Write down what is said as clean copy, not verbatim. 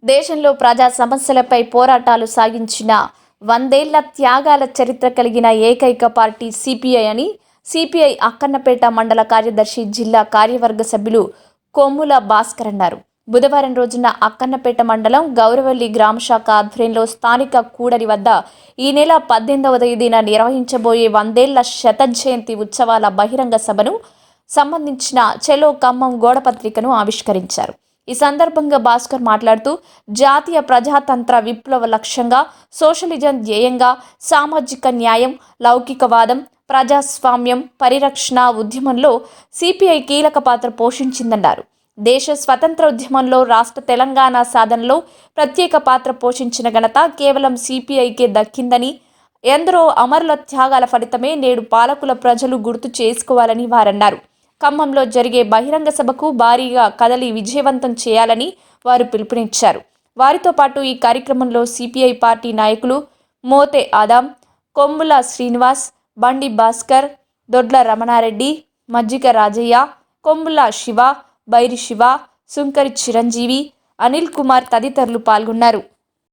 దేశంలో ప్రజా సమస్యలపై పోరాటాలు సాగించిన 100 ఏళ్ల త్యాగాల చరిత్ర కలిగిన ఏకైక పార్టీ సిపిఐ అని సిపిఐ అక్కన్నపేట మండల కార్యదర్శి జిల్లా కార్యవర్గ సభ్యులు కొమ్ముల భాస్కర్ అన్నారు. బుధవారం రోజున అక్కన్నపేట మండలం గౌరవల్లి గ్రామశాఖ ఆధ్వర్యంలో స్థానిక కూడలి వద్ద ఈ నెల 18వ తేదీన నిర్వహించబోయే 100 ఏళ్ల శత జయంతి ఉత్సవాల బహిరంగ సభను సంబంధించిన చెలో ఖమ్మం గోడపత్రికను ఆవిష్కరించారు. ఈ సందర్భంగా భాస్కర్ మాట్లాడుతూ జాతీయ ప్రజాతంత్ర విప్లవ లక్ష్యంగా, సోషలిజం ధ్యేయంగా, సామాజిక న్యాయం, లౌకికవాదం, ప్రజాస్వామ్యం పరిరక్షణ ఉద్యమంలో సిపిఐ కీలక పాత్ర పోషించిందన్నారు. దేశ స్వతంత్ర ఉద్యమంలో రాష్ట్ర తెలంగాణ సాధనలో ప్రత్యేక పాత్ర పోషించిన ఘనత కేవలం సిపిఐకే దక్కిందని, ఎందరో అమరుల త్యాగాల ఫలితమే నేడు పాలకుల ప్రజలు గుర్తు చేసుకోవాలని వారన్నారు. ఖమ్మంలో జరిగే బహిరంగ సభకు భారీగా కదలి విజయవంతం చేయాలని వారు పిలుపునిచ్చారు. వారితో పాటు ఈ కార్యక్రమంలో సిపిఐ పార్టీ నాయకులు మోతే ఆదాం, కొమ్ముల శ్రీనివాస్, బండి భాస్కర్, దొడ్ల రమణారెడ్డి, మజ్జిగ రాజయ్య, కొమ్ముల శివ, బైరి శివ, సుంకరి చిరంజీవి, అనిల్ కుమార్ తదితరులు పాల్గొన్నారు.